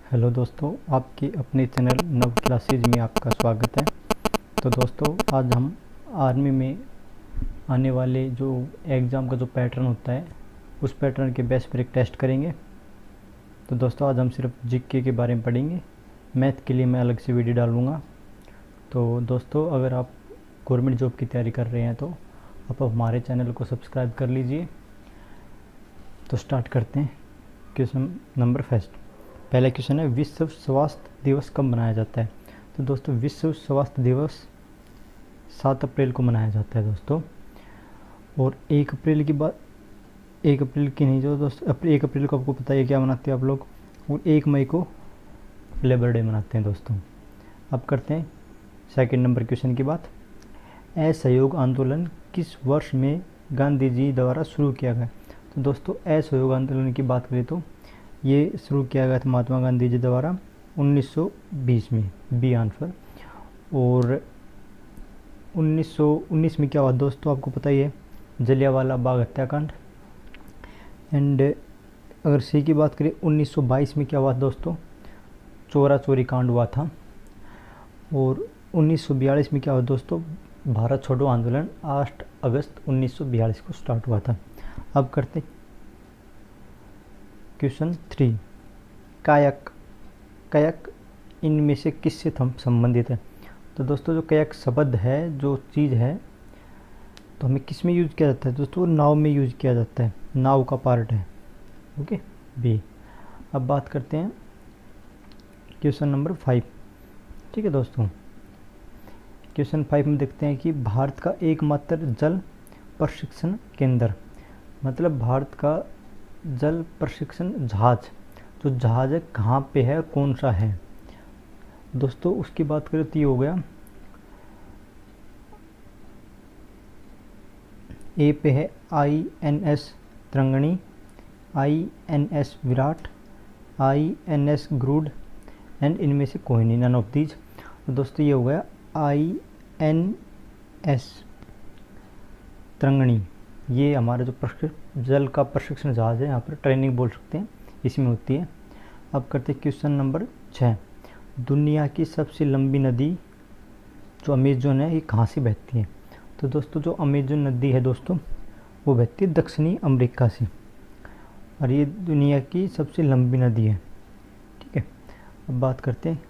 Hello दोस्तों, आपके अपने चैनल नव क्लासेज में आपका स्वागत है। तो दोस्तों, आज हम आर्मी में आने वाले जो एग्ज़ाम का जो पैटर्न होता है उस पैटर्न के बेस पर एक टेस्ट करेंगे। तो दोस्तों, आज हम सिर्फ जीके के बारे में पढ़ेंगे। मैथ के लिए मैं अलग से वीडियो डालूँगा। तो दोस्तों, अगर आप गवर्नमेंट जॉब की तैयारी कर रहे हैं तो आप हमारे चैनल को सब्सक्राइब कर लीजिए। तो स्टार्ट करते हैं। क्वेश्चन नंबर फर्स्ट, पहला क्वेश्चन है, विश्व स्वास्थ्य दिवस कब मनाया जाता है? तो दोस्तों, विश्व स्वास्थ्य दिवस 7 अप्रैल को मनाया जाता है दोस्तों। और 1 अप्रैल की बात, 1 अप्रैल की नहीं जो दोस्तों, 1 अप्रैल को आपको पता है क्या मनाते हैं आप लोग, और 1 मई को लेबर डे मनाते हैं दोस्तों। अब करते हैं सेकंड नंबर क्वेश्चन की बात। असहयोग आंदोलन किस वर्ष में गांधी जी द्वारा शुरू किया गया? तो दोस्तों, असहयोग आंदोलन की बात करें तो ये शुरू किया गया था महात्मा गांधी जी द्वारा 1920 में, बी आंसर। और 1919 में क्या हुआ दोस्तों, आपको पता ही है, जलियांवाला बाग हत्याकांड। एंड अगर सी की बात करें, 1922 में क्या हुआ दोस्तों, चोरा चोरी कांड हुआ था। और 1942 में क्या हुआ दोस्तों, भारत छोड़ो आंदोलन 8 अगस्त 1942 को स्टार्ट हुआ था। अब करते क्वेश्चन 3, कायक। कायक इनमें से किससे संबंधित है? तो दोस्तों, जो कायक शब्द है, जो चीज़ है, तो हमें किस में यूज किया जाता है दोस्तों? नाव में यूज किया जाता है, नाव का पार्ट है। Okay, B. अब बात करते हैं क्वेश्चन नंबर 5। ठीक है दोस्तों, क्वेश्चन 5 में देखते हैं कि भारत का एकमात्र जल प्रशिक्षण केंद्र, मतलब भारत का जल प्रशिक्षण जहाज, जो जहाज है कहाँ पे है और कौन सा है दोस्तों? उसकी बात करें तो ये हो गया, ए पे है INS Tarangini, INS Viraat, INS Garuda, and इनमें से कोई नहीं, नन ऑफ दीज। तो दोस्तों, ये हो गया INS तरंगिणी। ये हमारा जो जल का प्रशिक्षण जहाज है, यहाँ पर ट्रेनिंग बोल सकते हैं, इसमें होती है। अब करते हैं क्वेश्चन नंबर 6, दुनिया की सबसे लंबी नदी जो अमेजन है, ये कहाँ से बहती है? तो दोस्तों, जो अमेजन नदी है दोस्तों, वो बहती है दक्षिणी अमेरिका से, और ये दुनिया की सबसे लंबी नदी है। ठीक है, अब बात करते हैं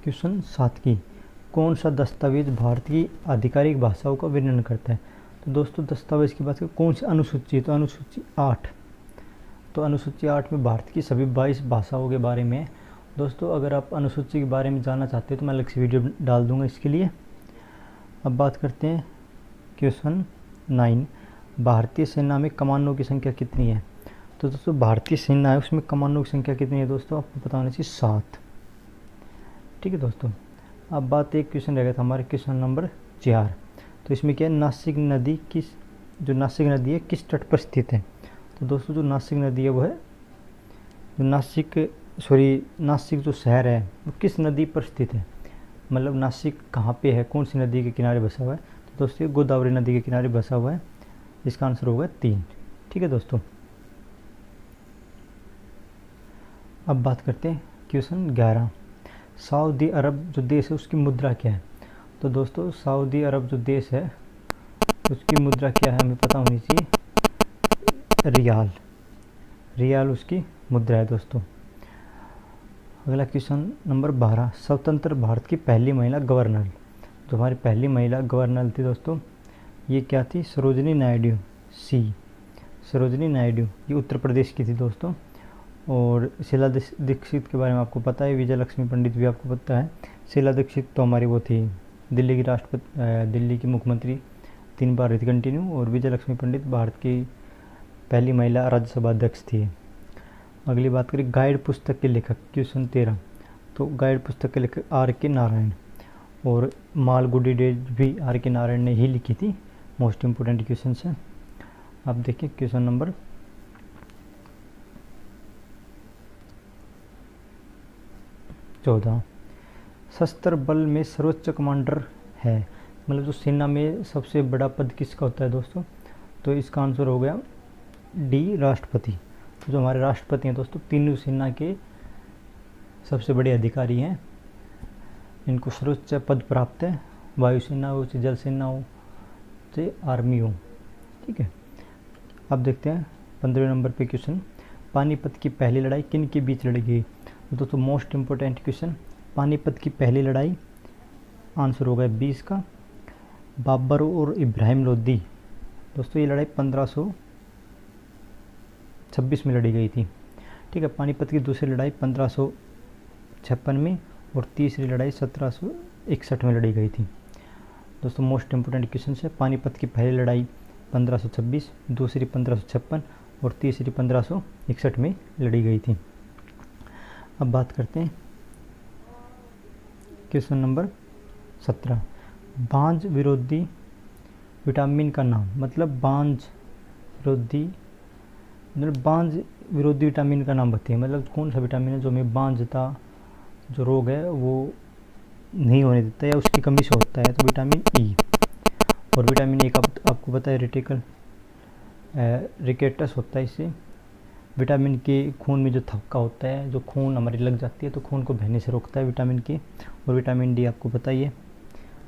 क्वेश्चन 7 की, कौन सा दस्तावेज भारत की आधिकारिक भाषाओं का वर्णन करता है? तो दोस्तों, दस्तावेज की बात करें, कौन सी अनुसूची? तो अनुसूची 8। तो अनुसूची 8 में भारत की सभी 22 भाषाओं के बारे में है दोस्तों। अगर आप अनुसूची के बारे में जानना चाहते हैं तो मैं अलग से वीडियो डाल दूंगा इसके लिए। अब बात करते हैं क्वेश्चन 9, भारतीय सेना में कमानों की संख्या कितनी है? तो दोस्तों, भारतीय सेना है, उसमें कमानों की संख्या कितनी है दोस्तों? आपको पता होना चाहिए 7। ठीक है दोस्तों, अब बात एक क्वेश्चन रह गया था हमारे, क्वेश्चन नंबर 4। तो इसमें क्या है, नासिक नदी नासिक नदी है किस तट पर स्थित है? तो दोस्तों, जो नासिक नदी है वो है, जो नासिक जो शहर है वो किस नदी पर स्थित है? मतलब नासिक कहाँ पे है, कौन सी नदी के किनारे बसा हुआ है? तो दोस्तों, गोदावरी नदी के किनारे बसा हुआ है। इसका आंसर होगा 3। ठीक है दोस्तों, अब बात करते हैं क्वेश्चन 11, सऊदी अरब जो देश है उसकी मुद्रा क्या है? तो दोस्तों, सऊदी अरब जो देश है उसकी मुद्रा क्या है, हमें पता होनी चाहिए, रियाल। रियाल उसकी मुद्रा है दोस्तों। अगला क्वेश्चन नंबर 12, स्वतंत्र भारत की पहली महिला गवर्नर, जो हमारी पहली महिला गवर्नर थी दोस्तों, ये क्या थी? सरोजिनी नायडू। सी, सरोजिनी नायडू, ये उत्तर प्रदेश की थी दोस्तों। और शीला दीक्षित के बारे में आपको पता है, विजय लक्ष्मी पंडित भी आपको पता है। शीला दीक्षित तो हमारी वो थी, दिल्ली की दिल्ली की मुख्यमंत्री 3 बार रही थी कंटिन्यू। और विजय लक्ष्मी पंडित भारत की पहली महिला राज्यसभा अध्यक्ष थी। अगली बात करें गाइड पुस्तक के लेखक, क्वेश्चन 13। तो गाइड पुस्तक के लेखक R.K. नारायण, और मालगुडी डेज भी R.K. नारायण ने ही लिखी थी। मोस्ट इम्पोर्टेंट क्वेश्चन है। अब देखिए क्वेश्चन नंबर 14, सशस्त्र बल में सर्वोच्च कमांडर है, मतलब जो सेना में सबसे बड़ा पद किसका होता है दोस्तों? तो इसका आंसर हो गया डी, राष्ट्रपति। तो जो हमारे राष्ट्रपति हैं दोस्तों, तीनों सेना के सबसे बड़े अधिकारी हैं। इनको सर्वोच्च पद प्राप्त है, वायुसेना हो चाहे जल सेना हो चाहे आर्मी हो। ठीक है, अब देखते हैं 15वें नंबर पे क्वेश्चन, पानीपत की पहली लड़ाई किन के बीच लड़ी गई। दोस्तों मोस्ट इम्पोर्टेंट क्वेश्चन, पानीपत की पहली लड़ाई, आंसर होगा 20 का, बाबर और इब्राहिम लोदी। दोस्तों ये लड़ाई 1526 में लड़ी गई थी। ठीक है, पानीपत की दूसरी लड़ाई 1556 में और तीसरी लड़ाई 1761 में लड़ी गई थी। दोस्तों मोस्ट इम्पोर्टेंट क्वेश्चन है, पानीपत की पहली लड़ाई 1526, दूसरी 1556 और तीसरी 1561 में लड़ी गई थी। अब बात करते हैं क्वेश्चन नंबर 17, बांझ विरोधी विटामिन का नाम। मतलब बांझ विरोधी विटामिन का नाम बताइए। मतलब कौन सा विटामिन है जो हमें बांझता जो रोग है वो नहीं होने देता या उसकी कमी से होता है। तो विटामिन ई। और विटामिन ए का आपको पता है रिकेटस होता है इससे। विटामिन के खून में जो थक्का होता है, जो खून हमारी लग जाती है तो खून को बहने से रोकता है विटामिन के। और विटामिन डी आपको पता ही है,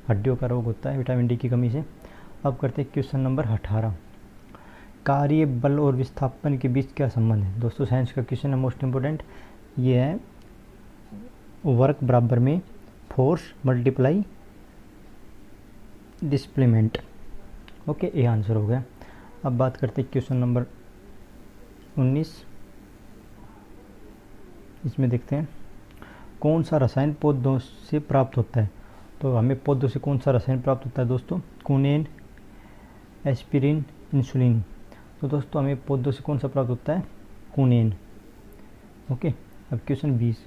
हड्डियों का रोग होता है विटामिन डी की कमी से। अब करते हैं क्वेश्चन नंबर 18, कार्य बल और विस्थापन के बीच क्या संबंध है। दोस्तों साइंस का क्वेश्चन है, मोस्ट इम्पोर्टेंट। ये है वर्क बराबर में फोर्स मल्टीप्लाई डिस्प्लेसमेंट। ओके, ये आंसर हो गया। अब बात करते हैं क्वेश्चन नंबर 19, इसमें देखते हैं कौन सा रसायन पौधों से प्राप्त होता है। तो हमें पौधों से कौन सा रसायन प्राप्त होता है दोस्तों, कुनेन, एस्पिरिन, इंसुलिन। तो दोस्तों हमें पौधों से कौन सा प्राप्त होता है, कुनेन। ओके, अब क्वेश्चन 20,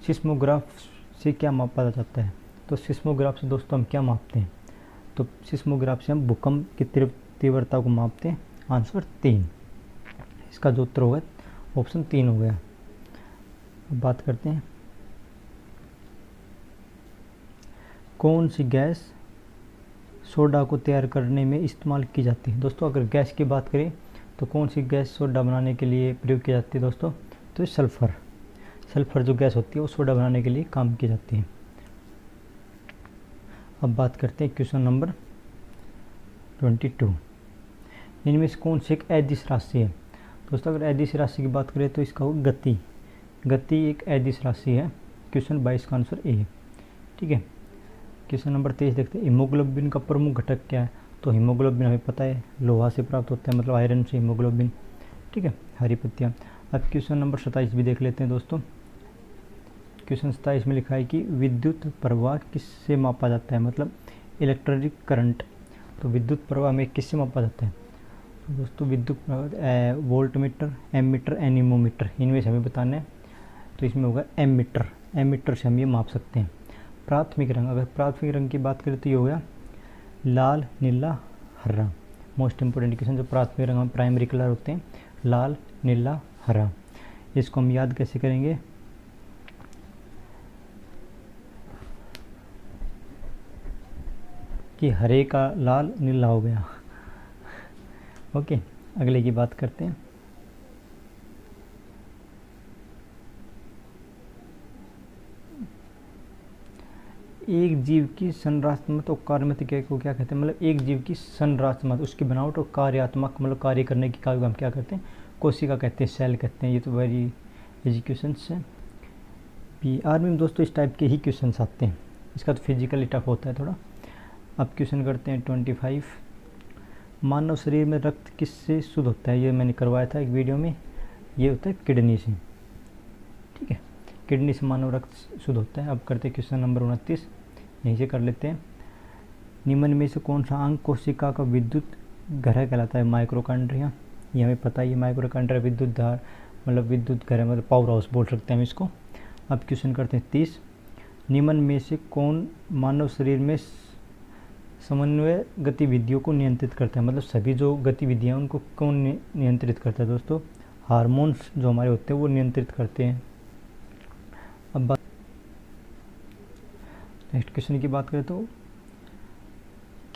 सिस्मोग्राफ से क्या मापा जाता है। तो सिस्मोग्राफ से दोस्तों हम क्या मापते हैं, तो सिस्मोग्राफ से हम भूकंप की तीव्रता को मापते हैं। आंसर 3, इसका जो उत्तर होगा ऑप्शन 3 हो गया। अब बात करते हैं कौन सी गैस सोडा को तैयार करने में इस्तेमाल की जाती है। दोस्तों अगर गैस की बात करें तो कौन सी गैस सोडा बनाने के लिए प्रयोग की जाती है दोस्तों, तो सल्फर जो गैस होती है वो सोडा बनाने के लिए काम की जाती है। अब बात करते हैं क्वेश्चन नंबर 22, इनमें से कौन सी एक अदिश राशि है। दोस्तों अगर अदिश राशि की बात करें तो इसका हो गति एक अदिश राशि है। क्वेश्चन 22 का आंसर ए है। ठीक है, क्वेश्चन नंबर 23 देखते हैं, हीमोग्लोबिन का प्रमुख घटक क्या है। तो हीमोग्लोबिन हमें पता है लोहा से प्राप्त होता है, मतलब आयरन से हीमोग्लोबिन। ठीक है, हरी पत्तियाँ। अब क्वेश्चन नंबर 27 भी देख लेते हैं दोस्तों। क्वेश्चन 27 में लिखा है कि विद्युत प्रवाह किससे मापा जाता है, मतलब इलेक्ट्रिक करंट। तो विद्युत प्रवाह में किससे मापा जाता है। तो दोस्तों विद्युत प्रवाह वोल्ट मीटर, एमीटर, एनीमोमीटर, इनमें से हमें बताना है। तो इसमें होगा एमीटर से हम ये माप सकते हैं। प्राथमिक रंग, अगर प्राथमिक रंग की बात करें तो ये हो गया लाल, नीला, हरा। मोस्ट इम्पोर्टेंट क्वेश्चन, जो प्राथमिक रंग प्राइमरी कलर होते हैं लाल, नीला, हरा। इसको हम याद कैसे करेंगे, कि हरे का लाल नीला हो गया। ओके, अगले की बात करते हैं। एक जीव की संरचनात्मक और कार्यात्मक को क्या कहते हैं, मतलब एक जीव की संरचनात्मक, उसकी बनावट और कार्यात्मक, मतलब कार्य करने की कार्य को हम क्या कहते हैं, कोशिका कहते हैं, सेल कहते हैं। ये तो वेरी इजी क्वेश्चन है। आर्मी में दोस्तों इस टाइप के ही क्वेश्चन आते हैं, इसका तो फिजिकली टफ होता है थोड़ा। अब क्वेश्चन करते हैं 25, मानव शरीर में रक्त किससे शुद्ध होता है। ये मैंने करवाया था एक वीडियो में, ये होता है किडनी से। ठीक है, किडनी से मानव रक्त शुद्ध होता है। अब करते हैं क्वेश्चन नंबर 29, यहीं से कर लेते हैं। निम्न में से कौन सा अंग कोशिका का विद्युत घर कहलाता है, माइक्रोकांड्रिया। ये हमें पता ही है, माइक्रोकांड्रिया विद्युत धार, मतलब विद्युत घर, मतलब पावर हाउस बोल सकते हैं हम इसको। अब क्वेश्चन करते हैं 30, निम्न में से कौन मानव शरीर में समन्वय गतिविधियों को नियंत्रित करता है, मतलब सभी जो गतिविधियाँ उनको कौन नियंत्रित करता है दोस्तों, हार्मोन्स जो हमारे होते हैं वो नियंत्रित करते हैं। अब नेक्स्ट क्वेश्चन की बात करें तो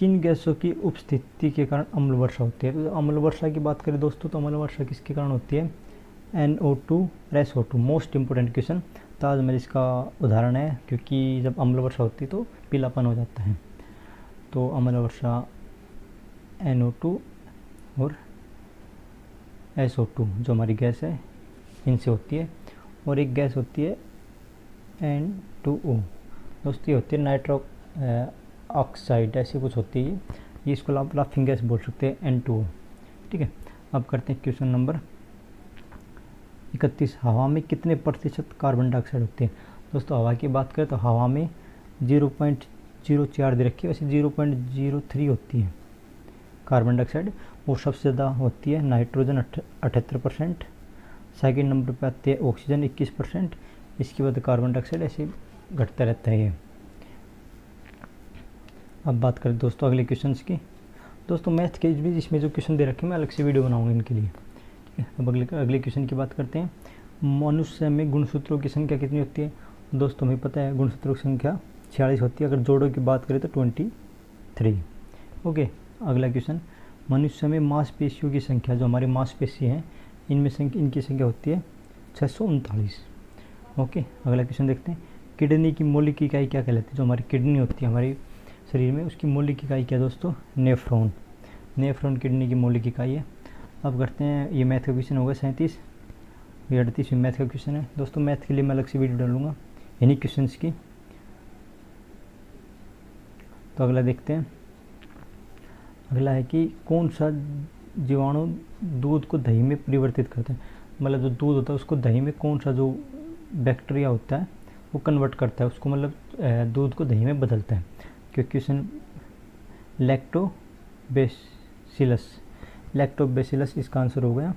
किन गैसों की उपस्थिति के कारण अम्ल वर्षा होती है। तो अम्ल वर्षा की बात करें दोस्तों, तो अम्ल वर्षा किसके कारण होती है? NO2 और SO2। Most important question. Taj Mahal इसका उदाहरण है, क्योंकि जब अम्ल वर्षा होती है तो पीलापन हो जाता है। तो अम्ल वर्षा NO2 और SO2 जो हमारी गैस है इनसे होती है। और एक गैस होती है N2O दोस्तों, ये होती है नाइट्रो ऑक्साइड, ऐसी कुछ होती है ये, इसको आप लाफिंग गैस बोल सकते हैं, N2O। ठीक है, अब करते हैं क्वेश्चन नंबर 31। हवा में कितने प्रतिशत कार्बन डाइऑक्साइड होते हैं? दोस्तों हवा की बात करें तो हवा में 0.04 दे रखी है, वैसे 0.03 होती है कार्बन डाइऑक्साइड। और सबसे ज़्यादा होती है नाइट्रोजन 78%, सेकेंड नंबर पे आती है ऑक्सीजन 21%, इसके बाद कार्बन डाइऑक्साइड ऐसे घटता रहता है ये। अब बात करें दोस्तों अगले क्वेश्चंस की। दोस्तों मैथ के भी इसमें जो क्वेश्चन दे रखे हैं मैं अलग से वीडियो बनाऊंगा इनके लिए। ठीक है, अब अगले क्वेश्चन की बात करते हैं। मनुष्य में गुणसूत्रों की संख्या कितनी होती है? दोस्तों हमें पता है गुणसूत्रों की संख्या 46 होती है। अगर जोड़ों की बात करें तो 23। ओके, अगला क्वेश्चन। मनुष्य में मांसपेशियों की संख्या, जो हमारी मांसपेशी हैं इनकी संख्या होती है 639। ओके, अगला क्वेश्चन देखते हैं। किडनी की मौलिक इकाई क्या कहलाती है? जो हमारी किडनी होती है हमारे शरीर में, उसकी मौलिक इकाई क्या है दोस्तों? नेफ्रॉन। नेफ्रॉन किडनी की मौलिक इकाई है। अब करते हैं, ये मैथ का क्वेश्चन होगा 37। ये 38 मैथ का क्वेश्चन है दोस्तों। मैथ के लिए मैं अलग से वीडियो डालूंगा इन्हीं क्वेश्चंस की। तो अगला देखते हैं। अगला है कि कौन सा जीवाणु दूध को दही में परिवर्तित करता है? मतलब जो दूध होता है उसको दही में कौन सा जो बैक्टीरिया होता है वो कन्वर्ट करता है उसको, मतलब दूध को दही में बदलता है। Question lactobacillus. लैक्टोबैसिलस इसका आंसर हो गया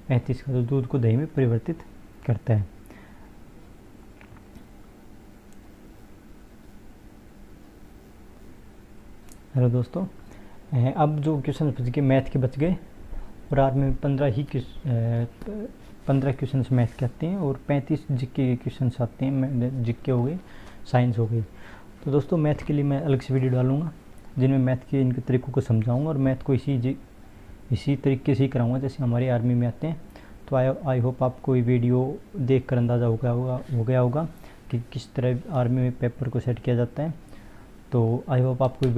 35 का, जो दूध को दही में परिवर्तित करता है। हेलो दोस्तों, अब जो क्वेश्चन बच गए मैथ के बच गए, और आज में 15 क्वेश्चन मैथ के आते हैं और 35 जीके के क्वेश्चन आते हैं। जीके हो गए, साइंस हो गई। तो दोस्तों मैथ के लिए मैं अलग से वीडियो डालूंगा जिनमें मैथ के इनके तरीक़ों को समझाऊंगा, और मैथ को इसी तरीके से ही कराऊंगा जैसे हमारी आर्मी में आते हैं। तो आई होप आपको ये वीडियो देख कर अंदाज़ा हो गया होगा कि किस तरह आर्मी में पेपर को सेट किया जाता है। तो आई होप आपको